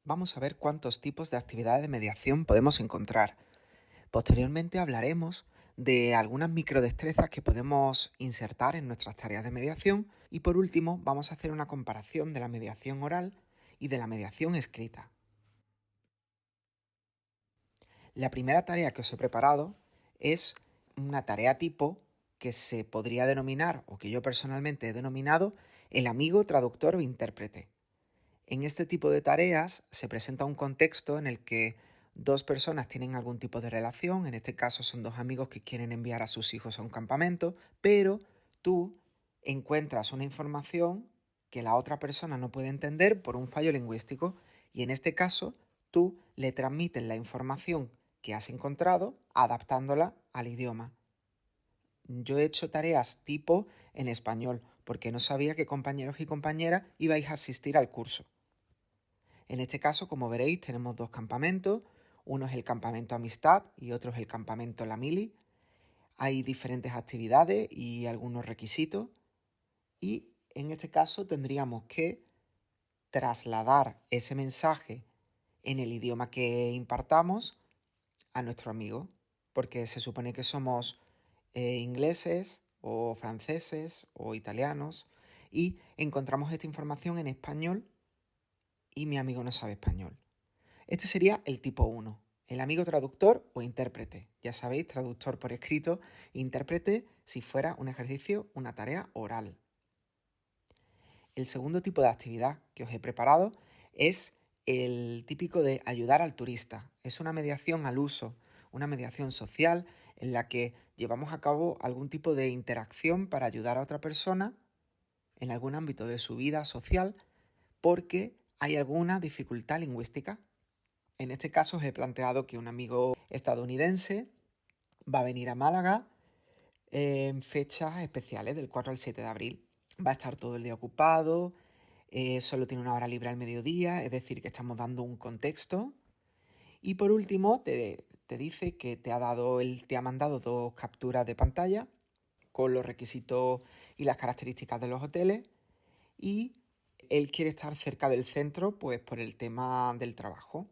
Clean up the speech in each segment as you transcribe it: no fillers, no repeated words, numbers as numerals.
vamos a ver cuántos tipos de actividades de mediación podemos encontrar. Posteriormente hablaremos de algunas microdestrezas que podemos insertar en nuestras tareas de mediación y por último vamos a hacer una comparación de la mediación oral y de la mediación escrita. La primera tarea que os he preparado es una tarea tipo que se podría denominar, o que yo personalmente he denominado, el amigo traductor o intérprete. En este tipo de tareas se presenta un contexto en el que dos personas tienen algún tipo de relación, en este caso son dos amigos que quieren enviar a sus hijos a un campamento, pero tú encuentras una información que la otra persona no puede entender por un fallo lingüístico y en este caso tú le transmites la información que has encontrado adaptándola al idioma. Yo he hecho tareas tipo en español porque no sabía que compañeros y compañeras ibais a asistir al curso. En este caso, como veréis, tenemos dos campamentos. Uno es el campamento Amistad y otro es el campamento La Mili. Hay diferentes actividades y algunos requisitos. Y en este caso tendríamos que trasladar ese mensaje en el idioma que impartamos a nuestro amigo. Porque se supone que somos ingleses o franceses o italianos y encontramos esta información en español y mi amigo no sabe español. Este sería el tipo 1, el amigo traductor o intérprete. Ya sabéis, traductor por escrito, intérprete si fuera un ejercicio, una tarea oral. El segundo tipo de actividad que os he preparado es el típico de ayudar al turista. Es una mediación al uso, una mediación social en la que llevamos a cabo algún tipo de interacción para ayudar a otra persona en algún ámbito de su vida social porque hay alguna dificultad lingüística. En este caso os he planteado que un amigo estadounidense va a venir a Málaga en fechas especiales del 4 al 7 de abril. Va a estar todo el día ocupado, solo tiene una hora libre al mediodía, es decir, que estamos dando un contexto. Y por último, te dice que te ha mandado dos capturas de pantalla con los requisitos y las características de los hoteles y él quiere estar cerca del centro pues por el tema del trabajo.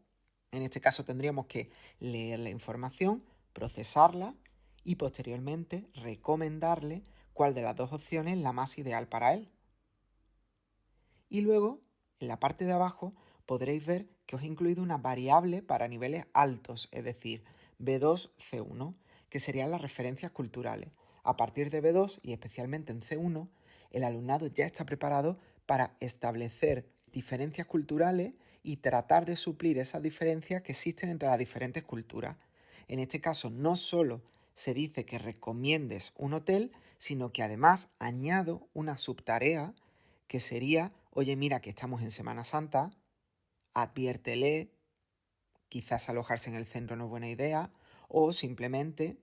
En este caso tendríamos que leer la información, procesarla y posteriormente recomendarle cuál de las dos opciones es la más ideal para él. Y luego, en la parte de abajo, podréis ver que os he incluido una variable para niveles altos, es decir, B2, C1, que serían las referencias culturales. A partir de B2 y especialmente en C1, el alumnado ya está preparado para establecer diferencias culturales y tratar de suplir esas diferencias que existen entre las diferentes culturas. En este caso, no solo se dice que recomiendes un hotel, sino que además añado una subtarea que sería, oye, mira que estamos en Semana Santa, adviértele, quizás alojarse en el centro no es buena idea, o simplemente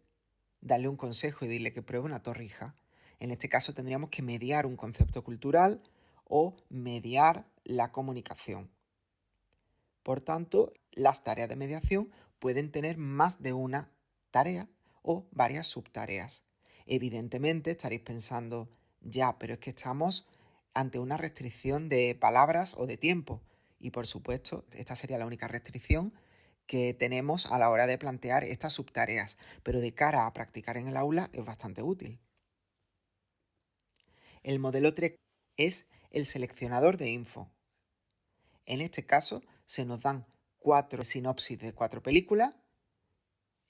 darle un consejo y dile que pruebe una torrija. En este caso tendríamos que mediar un concepto cultural o mediar la comunicación. Por tanto, las tareas de mediación pueden tener más de una tarea o varias subtareas. Evidentemente estaréis pensando, ya, pero es que estamos ante una restricción de palabras o de tiempo. Y por supuesto, esta sería la única restricción que tenemos a la hora de plantear estas subtareas, pero de cara a practicar en el aula es bastante útil. El modelo 3 es el seleccionador de info. En este caso se nos dan 4 sinopsis de 4 películas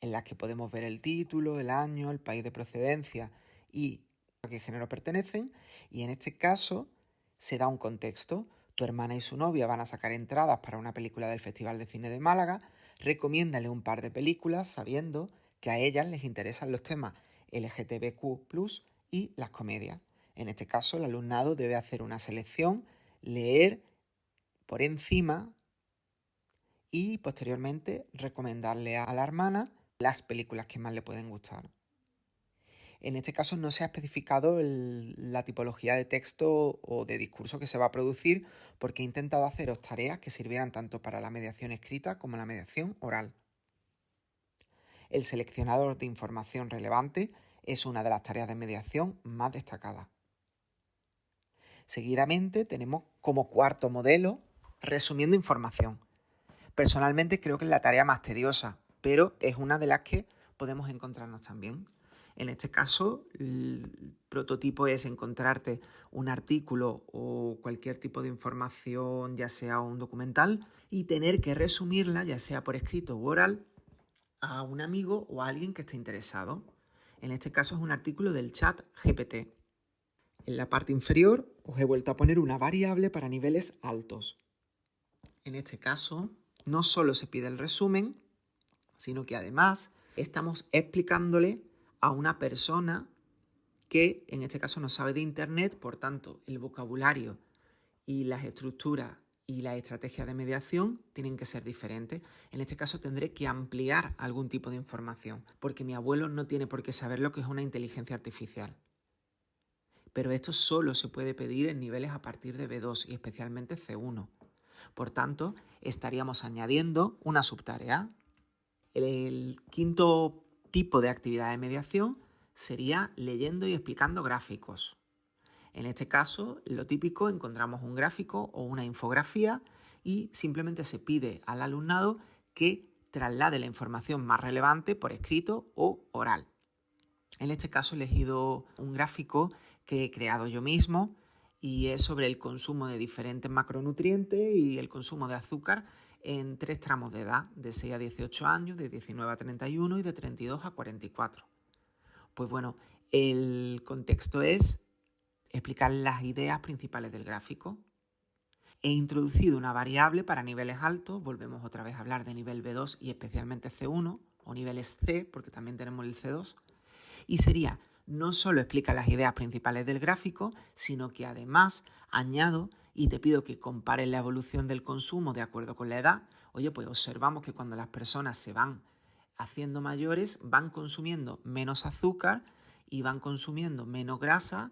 en las que podemos ver el título, el año, el país de procedencia y a qué género pertenecen. Y en este caso se da un contexto. Tu hermana y su novia van a sacar entradas para una película del Festival de Cine de Málaga. Recomiéndale un par de películas sabiendo que a ellas les interesan los temas LGTBQ+ y las comedias. En este caso, el alumnado debe hacer una selección, leer por encima y posteriormente recomendarle a la hermana las películas que más le pueden gustar. En este caso no se ha especificado la tipología de texto o de discurso que se va a producir porque he intentado haceros tareas que sirvieran tanto para la mediación escrita como la mediación oral. El seleccionador de información relevante es una de las tareas de mediación más destacadas. Seguidamente tenemos como cuarto modelo resumiendo información. Personalmente creo que es la tarea más tediosa, pero es una de las que podemos encontrarnos también. En este caso, el prototipo es encontrarte un artículo o cualquier tipo de información, ya sea un documental, y tener que resumirla, ya sea por escrito u oral, a un amigo o a alguien que esté interesado. En este caso es un artículo del chat GPT. En la parte inferior os he vuelto a poner una variable para niveles altos. En este caso, no solo se pide el resumen, sino que además estamos explicándole a una persona que en este caso no sabe de Internet, por tanto el vocabulario y las estructuras y las estrategias de mediación tienen que ser diferentes. En este caso tendré que ampliar algún tipo de información, porque mi abuelo no tiene por qué saber lo que es una inteligencia artificial. Pero esto solo se puede pedir en niveles a partir de B2 y especialmente C1. Por tanto, estaríamos añadiendo una subtarea. El quinto tipo de actividad de mediación sería leyendo y explicando gráficos. En este caso, lo típico, encontramos un gráfico o una infografía y simplemente se pide al alumnado que traslade la información más relevante por escrito o oral. En este caso he elegido un gráfico que he creado yo mismo y es sobre el consumo de diferentes macronutrientes y el consumo de azúcar en 3 tramos de edad, de 6 a 18 años, de 19 a 31 y de 32 a 44. Pues bueno, el contexto es explicar las ideas principales del gráfico. He introducido una variable para niveles altos, volvemos otra vez a hablar de nivel B2 y especialmente C1 o niveles C, porque también tenemos el C2, y sería, no solo explica las ideas principales del gráfico, sino que además añado y te pido que compares la evolución del consumo de acuerdo con la edad. Oye, pues observamos que cuando las personas se van haciendo mayores, van consumiendo menos azúcar y van consumiendo menos grasa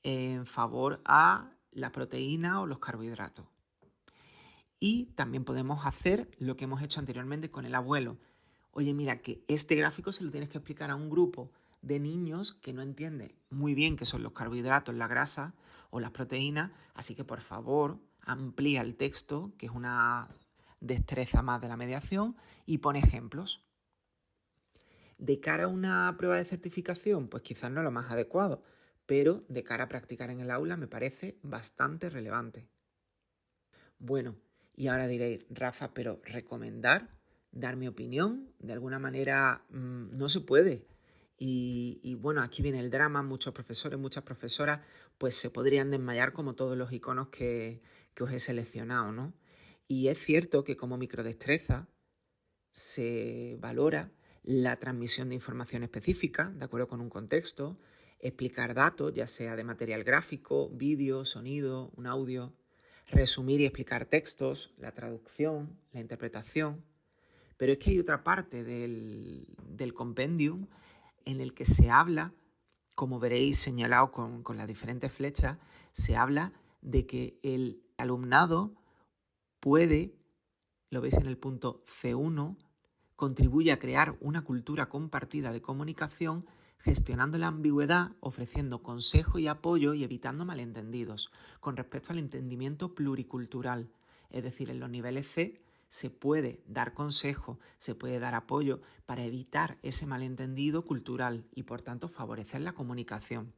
en favor a la proteína o los carbohidratos. Y también podemos hacer lo que hemos hecho anteriormente con el abuelo. Oye, mira, que este gráfico se lo tienes que explicar a un grupo de niños que no entiende muy bien qué son los carbohidratos, la grasa o las proteínas, así que por favor amplía el texto, que es una destreza más de la mediación, y pone ejemplos. De cara a una prueba de certificación, pues quizás no es lo más adecuado, pero de cara a practicar en el aula me parece bastante relevante. Bueno, y ahora diréis, Rafa, pero recomendar, dar mi opinión, de alguna manera no se puede. Y bueno, aquí viene el drama, muchos profesores, muchas profesoras, pues se podrían desmayar como todos los iconos que os he seleccionado, ¿no? Y es cierto que como microdestreza se valora la transmisión de información específica, de acuerdo con un contexto, explicar datos, ya sea de material gráfico, vídeo, sonido, un audio, resumir y explicar textos, la traducción, la interpretación. Pero es que hay otra parte del compendium en el que se habla, como veréis señalado con las diferentes flechas, se habla de que el alumnado puede, lo veis en el punto C1, contribuye a crear una cultura compartida de comunicación, gestionando la ambigüedad, ofreciendo consejo y apoyo y evitando malentendidos, con respecto al entendimiento pluricultural. Es decir, en los niveles C se puede dar consejo, se puede dar apoyo para evitar ese malentendido cultural y por tanto favorecer la comunicación.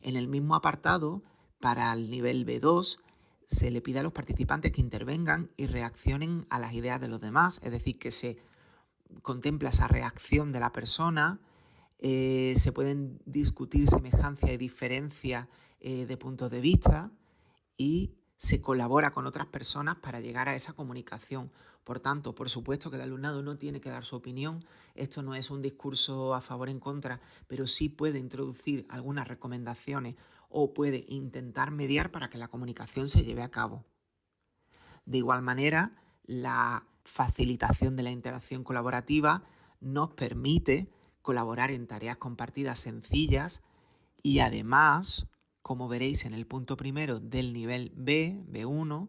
En el mismo apartado, para el nivel B2, se le pide a los participantes que intervengan y reaccionen a las ideas de los demás, es decir, que se contempla esa reacción de la persona, se pueden discutir semejanza y diferencia de puntos de vista y se colabora con otras personas para llegar a esa comunicación. Por tanto, por supuesto que el alumnado no tiene que dar su opinión, esto no es un discurso a favor o en contra, pero sí puede introducir algunas recomendaciones o puede intentar mediar para que la comunicación se lleve a cabo. De igual manera, la facilitación de la interacción colaborativa nos permite colaborar en tareas compartidas sencillas y además, como veréis en el punto primero del nivel B, B1,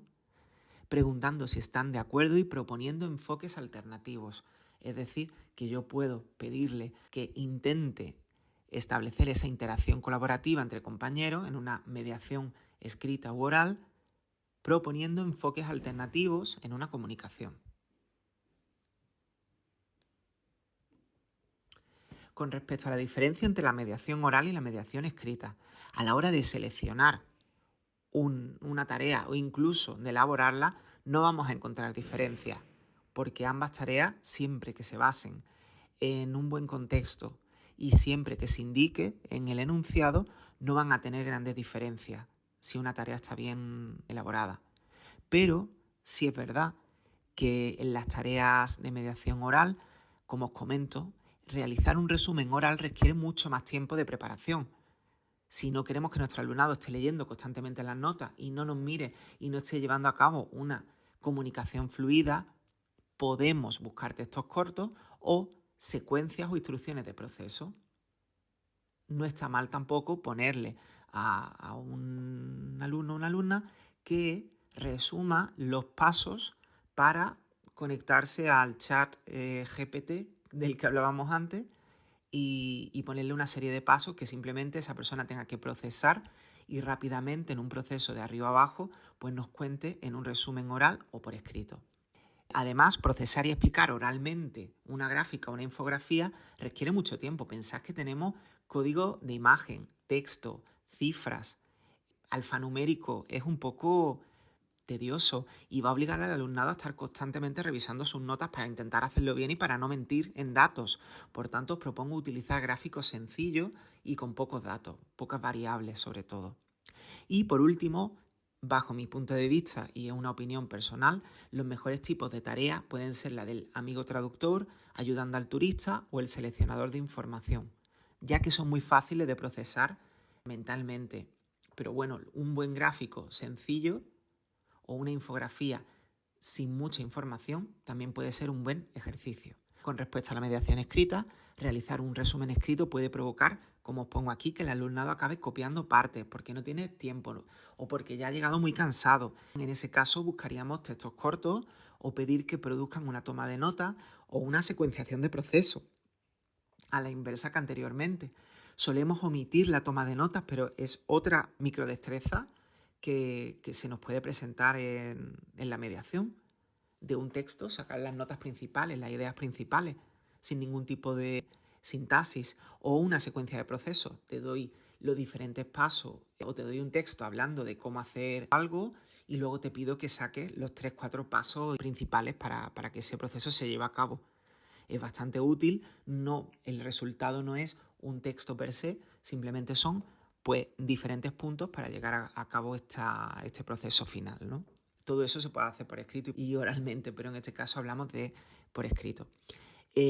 preguntando si están de acuerdo y proponiendo enfoques alternativos. Es decir, que yo puedo pedirle que intente establecer esa interacción colaborativa entre compañeros en una mediación escrita u oral, proponiendo enfoques alternativos en una comunicación. Con respecto a la diferencia entre la mediación oral y la mediación escrita, a la hora de seleccionar una tarea o incluso de elaborarla, no vamos a encontrar diferencias, porque ambas tareas, siempre que se basen en un buen contexto y siempre que se indique en el enunciado, no van a tener grandes diferencias si una tarea está bien elaborada. Pero sí es verdad que en las tareas de mediación oral, como os comento, realizar un resumen oral requiere mucho más tiempo de preparación. Si no queremos que nuestro alumnado esté leyendo constantemente las notas y no nos mire y no esté llevando a cabo una comunicación fluida, podemos buscar textos cortos o secuencias o instrucciones de proceso. No está mal tampoco ponerle a un alumno o una alumna que resuma los pasos para conectarse al chat GPT del que hablábamos antes y ponerle una serie de pasos que simplemente esa persona tenga que procesar y rápidamente en un proceso de arriba a abajo pues nos cuente en un resumen oral o por escrito. Además, procesar y explicar oralmente una gráfica o una infografía requiere mucho tiempo. Pensad que tenemos código de imagen, texto, cifras, alfanumérico. Es un poco tedioso y va a obligar al alumnado a estar constantemente revisando sus notas para intentar hacerlo bien y para no mentir en datos. Por tanto, os propongo utilizar gráficos sencillos y con pocos datos, pocas variables sobre todo. Y por último, bajo mi punto de vista y es una opinión personal, los mejores tipos de tareas pueden ser la del amigo traductor, ayudando al turista o el seleccionador de información, ya que son muy fáciles de procesar mentalmente. Pero bueno, un buen gráfico sencillo o una infografía sin mucha información también puede ser un buen ejercicio. Con respecto a la mediación escrita, realizar un resumen escrito puede provocar, como os pongo aquí, que el alumnado acabe copiando partes porque no tiene tiempo o porque ya ha llegado muy cansado. En ese caso buscaríamos textos cortos o pedir que produzcan una toma de nota o una secuenciación de proceso, a la inversa que anteriormente. Solemos omitir la toma de notas, pero es otra microdestreza que se nos puede presentar en la mediación de un texto, sacar las notas principales, las ideas principales, sin ningún tipo de sintaxis o una secuencia de procesos. Te doy los diferentes pasos o te doy un texto hablando de cómo hacer algo y luego te pido que saques los 3-4 pasos principales para que ese proceso se lleve a cabo. Es bastante útil, el resultado no es un texto per se, simplemente son pues diferentes puntos para llegar a cabo este proceso final, ¿no? Todo eso se puede hacer por escrito y oralmente, pero en este caso hablamos de por escrito.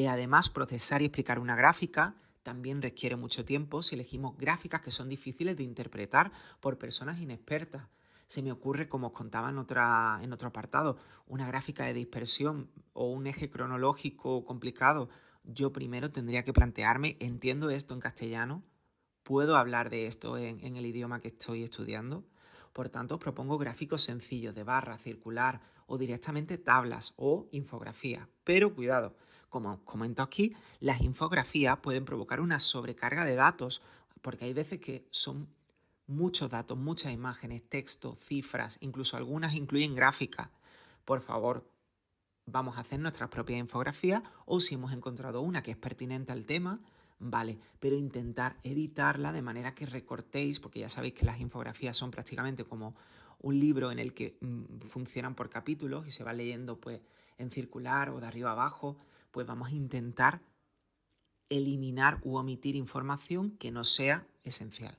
Además, procesar y explicar una gráfica también requiere mucho tiempo si elegimos gráficas que son difíciles de interpretar por personas inexpertas. Se me ocurre, como os contaba en otro apartado, una gráfica de dispersión o un eje cronológico complicado. Yo primero tendría que plantearme, ¿entiendo esto en castellano? ¿Puedo hablar de esto en el idioma que estoy estudiando? Por tanto, os propongo gráficos sencillos de barra, circular o directamente tablas o infografías. Pero cuidado, como os comento aquí, las infografías pueden provocar una sobrecarga de datos porque hay veces que son muchos datos, muchas imágenes, texto, cifras, incluso algunas incluyen gráficas. Por favor, vamos a hacer nuestras propias infografías o si hemos encontrado una que es pertinente al tema, vale, pero intentar editarla de manera que recortéis, porque ya sabéis que las infografías son prácticamente como un libro en el que funcionan por capítulos y se va leyendo pues en circular o de arriba a abajo, pues vamos a intentar eliminar u omitir información que no sea esencial.